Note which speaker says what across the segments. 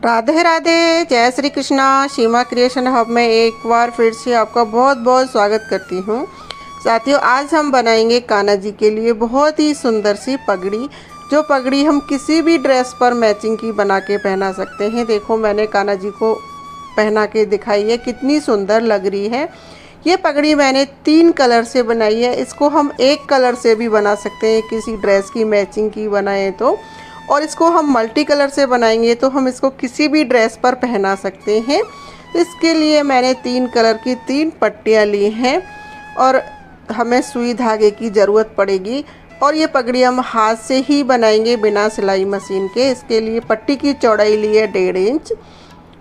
Speaker 1: राधे राधे, जय श्री कृष्णा। सीमा creation hub में एक बार फिर से आपका बहुत बहुत स्वागत करती हूँ। साथियों, आज हम बनाएंगे कान्हा जी के लिए बहुत ही सुंदर सी पगड़ी। जो पगड़ी हम किसी भी ड्रेस पर मैचिंग की बना के पहना सकते हैं। देखो, मैंने कान्हा जी को पहना के दिखाई है, कितनी सुंदर लग रही है। ये पगड़ी मैंने 3 कलर से बनाई है। इसको हम एक कलर से भी बना सकते हैं, किसी ड्रेस की मैचिंग की बनाए तो। और इसको हम मल्टी कलर से बनाएंगे तो हम इसको किसी भी ड्रेस पर पहना सकते हैं। इसके लिए मैंने 3 कलर की 3 पट्टियाँ ली हैं और हमें सुई धागे की ज़रूरत पड़ेगी। और ये पगड़ी हम हाथ से ही बनाएंगे बिना सिलाई मशीन के। इसके लिए पट्टी की चौड़ाई ली है 1.5 इंच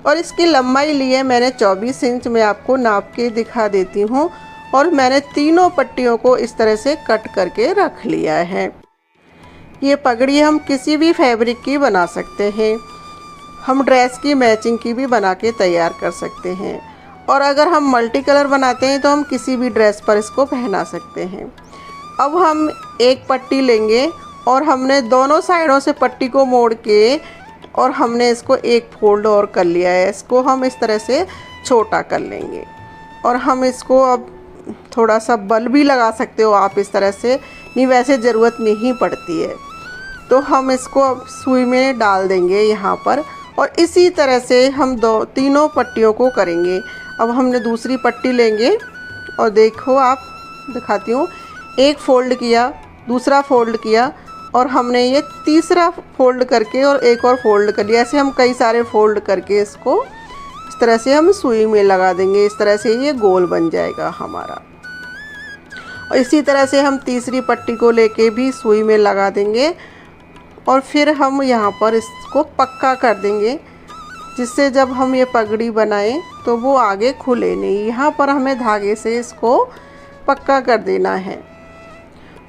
Speaker 1: और इसकी लंबाई ली है मैंने 24 इंच। मैं आपको नाप के दिखा देती हूँ। और मैंने तीनों पट्टियों को इस तरह से कट करके रख लिया है। ये पगड़ी हम किसी भी फैब्रिक की बना सकते हैं। हम ड्रेस की मैचिंग की भी बना के तैयार कर सकते हैं। और अगर हम मल्टी कलर बनाते हैं तो हम किसी भी ड्रेस पर इसको पहना सकते हैं। अब हम एक पट्टी लेंगे और हमने दोनों साइडों से पट्टी को मोड़ के और हमने इसको एक फोल्ड और कर लिया है। इसको हम इस तरह से छोटा कर लेंगे और हम इसको अब थोड़ा सा बल भी लगा सकते हो आप इस तरह से, नहीं वैसे ज़रूरत नहीं पड़ती है। तो हम इसको अब सुई में डाल देंगे यहाँ पर और इसी तरह से हम तीनों पट्टियों को करेंगे। अब हमने दूसरी पट्टी लेंगे और देखो, आप दिखाती हूँ, एक फ़ोल्ड किया, दूसरा फ़ोल्ड किया और हमने ये तीसरा फ़ोल्ड करके और एक और फ़ोल्ड कर लिया। ऐसे हम कई सारे फ़ोल्ड करके इसको इस तरह से हम सुई में लगा देंगे। इस तरह से ये गोल बन जाएगा हमारा। और इसी तरह से हम तीसरी पट्टी को लेके भी सुई में लगा देंगे और फिर हम यहाँ पर इसको पक्का कर देंगे, जिससे जब हम ये पगड़ी बनाएं तो वो आगे खुले नहीं। यहाँ पर हमें धागे से इसको पक्का कर देना है।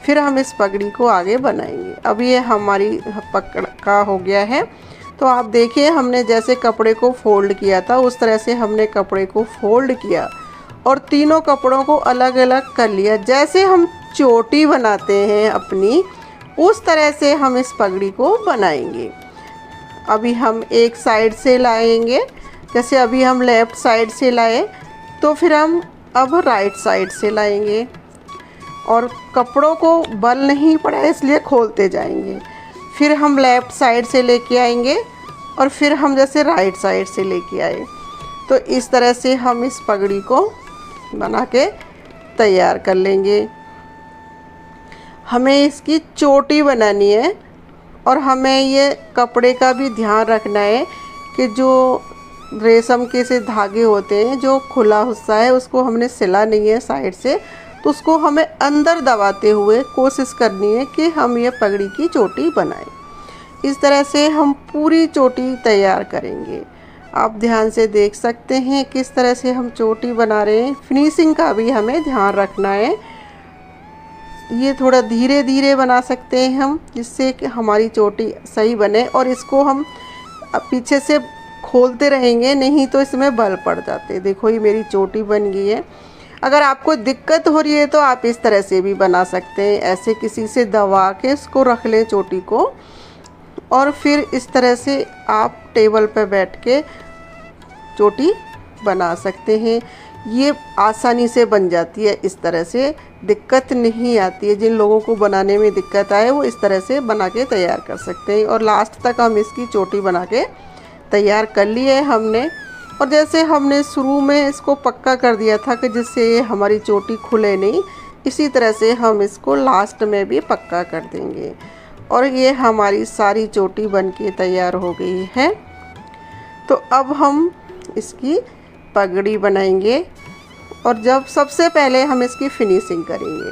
Speaker 1: फिर हम इस पगड़ी को आगे बनाएंगे। अब ये हमारी पक्का हो गया है। तो आप देखिए, हमने जैसे कपड़े को फ़ोल्ड किया था उस तरह से हमने कपड़े को फ़ोल्ड किया और तीनों कपड़ों को अलग अलग कर लिया। जैसे हम चोटी बनाते हैं अपनी, उस तरह से हम इस पगड़ी को बनाएंगे। अभी हम एक साइड से लाएंगे, जैसे अभी हम लेफ़्ट साइड से लाए तो फिर हम अब राइट साइड से लाएंगे और कपड़ों को बल नहीं पड़ा इसलिए खोलते जाएंगे। फिर हम लेफ़्ट साइड से लेके आएंगे और फिर हम जैसे राइट साइड से लेके आए। तो इस तरह से हम इस पगड़ी को बना के तैयार कर लेंगे। हमें इसकी चोटी बनानी है और हमें ये कपड़े का भी ध्यान रखना है कि जो रेशम के से धागे होते हैं, जो खुला हिस्सा है उसको हमने सिला नहीं है साइड से, तो उसको हमें अंदर दबाते हुए कोशिश करनी है कि हम ये पगड़ी की चोटी बनाएं। इस तरह से हम पूरी चोटी तैयार करेंगे। आप ध्यान से देख सकते हैं किस तरह से हम चोटी बना रहे हैं। फिनिशिंग का भी हमें ध्यान रखना है। ये थोड़ा धीरे धीरे बना सकते हैं हम, जिससे कि हमारी चोटी सही बने। और इसको हम पीछे से खोलते रहेंगे, नहीं तो इसमें बल पड़ जाते। देखो, ये मेरी चोटी बन गई है। अगर आपको दिक्कत हो रही है तो आप इस तरह से भी बना सकते हैं। ऐसे किसी से दबा के इसको रख लें चोटी को और फिर इस तरह से आप टेबल पर बैठ के चोटी बना सकते हैं। ये आसानी से बन जाती है, इस तरह से दिक्कत नहीं आती है। जिन लोगों को बनाने में दिक्कत आए वो इस तरह से बना के तैयार कर सकते हैं। और लास्ट तक हम इसकी चोटी बना के तैयार कर ली है हमने। और जैसे हमने शुरू में इसको पक्का कर दिया था कि जिससे ये हमारी चोटी खुले नहीं, इसी तरह से हम इसको लास्ट में भी पक्का कर देंगे। और ये हमारी सारी चोटी बन के तैयार हो गई है। तो अब हम इसकी पगड़ी बनाएंगे और जब सबसे पहले हम इसकी फिनिशिंग करेंगे।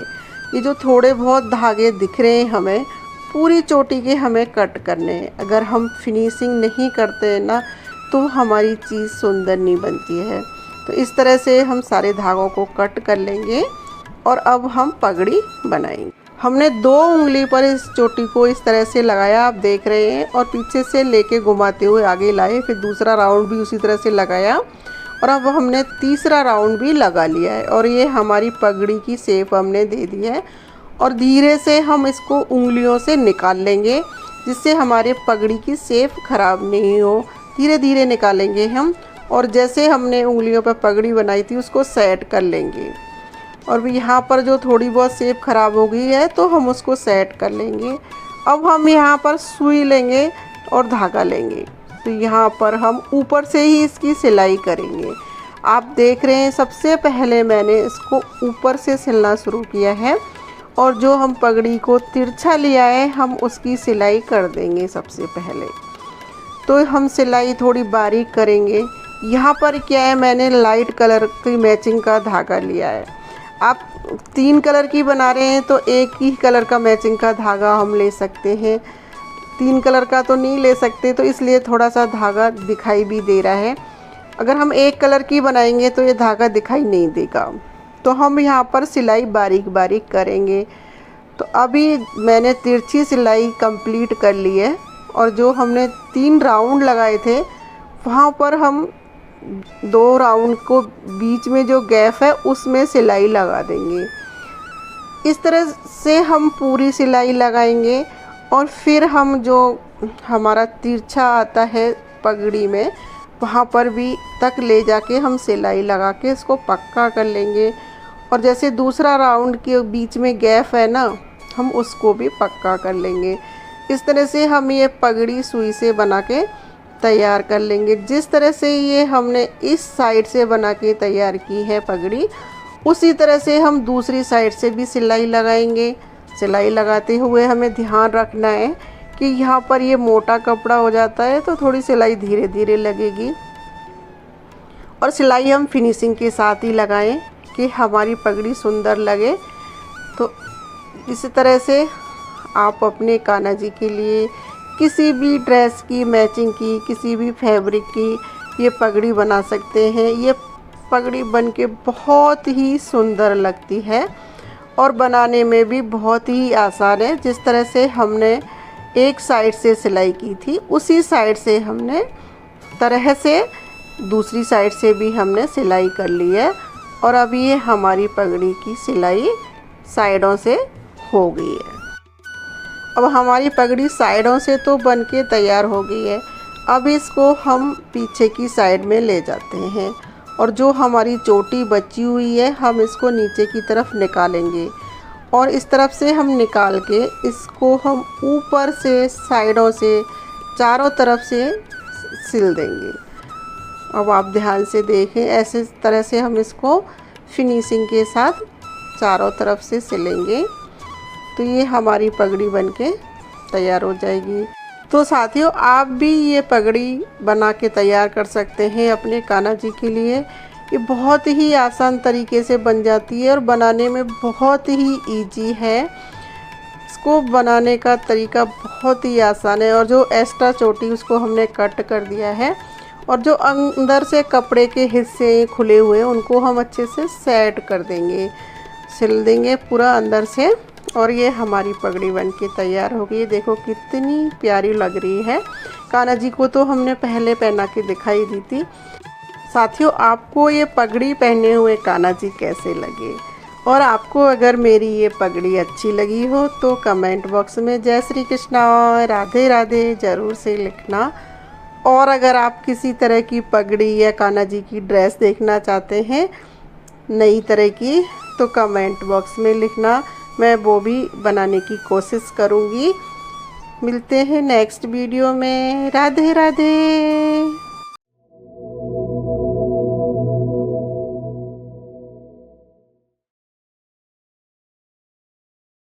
Speaker 1: ये जो थोड़े बहुत धागे दिख रहे हैं, हमें पूरी चोटी के हमें कट करने हैं। अगर हम फिनिशिंग नहीं करते हैं ना, तो हमारी चीज़ सुंदर नहीं बनती है। तो इस तरह से हम सारे धागों को कट कर लेंगे और अब हम पगड़ी बनाएंगे। हमने 2 उंगली पर इस चोटी को इस तरह से लगाया, आप देख रहे हैं, और पीछे से लेके घुमाते हुए आगे लाए। फिर दूसरा राउंड भी उसी तरह से लगाया और अब हमने तीसरा राउंड भी लगा लिया है। और ये हमारी पगड़ी की शेप हमने दे दी है। और धीरे से हम इसको उंगलियों से निकाल लेंगे, जिससे हमारे पगड़ी की शेप ख़राब नहीं हो। धीरे धीरे निकालेंगे हम। और जैसे हमने उंगलियों पर पगड़ी बनाई थी उसको सेट कर लेंगे। और भी यहाँ पर जो थोड़ी बहुत शेप ख़राब हो गई है तो हम उसको सेट कर लेंगे। अब हम यहाँ पर सुई लेंगे और धागा लेंगे। तो यहाँ पर हम ऊपर से ही इसकी सिलाई करेंगे। आप देख रहे हैं सबसे पहले मैंने इसको ऊपर से सिलना शुरू किया है और जो हम पगड़ी को तिरछा लिया है हम उसकी सिलाई कर देंगे सबसे पहले। तो हम सिलाई थोड़ी बारीक करेंगे। यहाँ पर क्या है, मैंने लाइट कलर की मैचिंग का धागा लिया है। आप 3 कलर की बना रहे हैं तो एक ही कलर का मैचिंग का धागा हम ले सकते हैं। 3 कलर का तो नहीं ले सकते, तो इसलिए थोड़ा सा धागा दिखाई भी दे रहा है। अगर हम एक कलर की बनाएंगे तो ये धागा दिखाई नहीं देगा। तो हम यहाँ पर सिलाई बारीक बारीक करेंगे। तो अभी मैंने तिरछी सिलाई कंप्लीट कर ली है और जो हमने 3 राउंड लगाए थे वहाँ पर हम 2 राउंड को बीच में जो गैप है उसमें सिलाई लगा देंगे। इस तरह से हम पूरी सिलाई लगाएंगे और फिर हम जो हमारा तिरछा आता है पगड़ी में वहाँ पर भी तक ले जाके हम सिलाई लगा के इसको पक्का कर लेंगे। और जैसे दूसरा राउंड के बीच में गैप है ना, हम उसको भी पक्का कर लेंगे। इस तरह से हम ये पगड़ी सुई से बना के तैयार कर लेंगे। जिस तरह से ये हमने इस साइड से बना के तैयार की है पगड़ी, उसी तरह से हम दूसरी साइड से भी सिलाई लगाएंगे। सिलाई लगाते हुए हमें ध्यान रखना है कि यहाँ पर ये मोटा कपड़ा हो जाता है तो थोड़ी सिलाई धीरे धीरे लगेगी। और सिलाई हम फिनिशिंग के साथ ही लगाएं कि हमारी पगड़ी सुंदर लगे। तो इस तरह से आप अपने कान्हा जी के लिए किसी भी ड्रेस की मैचिंग की, किसी भी फैब्रिक की ये पगड़ी बना सकते हैं। ये पगड़ी बन के बहुत ही सुंदर लगती है और बनाने में भी बहुत ही आसान है। जिस तरह से हमने एक साइड से सिलाई की थी उसी साइड से हमने तरह से दूसरी साइड से भी हमने सिलाई कर ली है। और अब ये हमारी पगड़ी की सिलाई साइडों से हो गई है। अब हमारी पगड़ी साइडों से तो बन के तैयार हो गई है। अब इसको हम पीछे की साइड में ले जाते हैं और जो हमारी चोटी बची हुई है हम इसको नीचे की तरफ निकालेंगे। और इस तरफ से हम निकाल के इसको हम ऊपर से साइडों से चारों तरफ से सिल देंगे। अब आप ध्यान से देखें, ऐसे तरह से हम इसको फिनिशिंग के साथ चारों तरफ से सिलेंगे तो ये हमारी पगड़ी बनके तैयार हो जाएगी। तो साथियों, आप भी ये पगड़ी बना के तैयार कर सकते हैं अपने कान्हा जी के लिए। ये बहुत ही आसान तरीके से बन जाती है और बनाने में बहुत ही इजी है। इसको बनाने का तरीका बहुत ही आसान है। और जो एक्स्ट्रा चोटी उसको हमने कट कर दिया है और जो अंदर से कपड़े के हिस्से खुले हुए हैं उनको हम अच्छे से सेट कर देंगे, सिल देंगे पूरा अंदर से। और ये हमारी पगड़ी बनके तैयार हो गई। देखो कितनी प्यारी लग रही है। कान्हा जी को तो हमने पहले पहना के दिखाई दी थी। साथियों, आपको ये पगड़ी पहने हुए कान्हा जी कैसे लगे? और आपको अगर मेरी ये पगड़ी अच्छी लगी हो तो कमेंट बॉक्स में जय श्री कृष्णा राधे राधे ज़रूर से लिखना। और अगर आप किसी तरह की पगड़ी या कान्हा जी की ड्रेस देखना चाहते हैं नई तरह की, तो कमेंट बॉक्स में लिखना, मैं वो भी बनाने की कोशिश करूँगी। मिलते हैं नेक्स्ट वीडियो में। राधे राधे।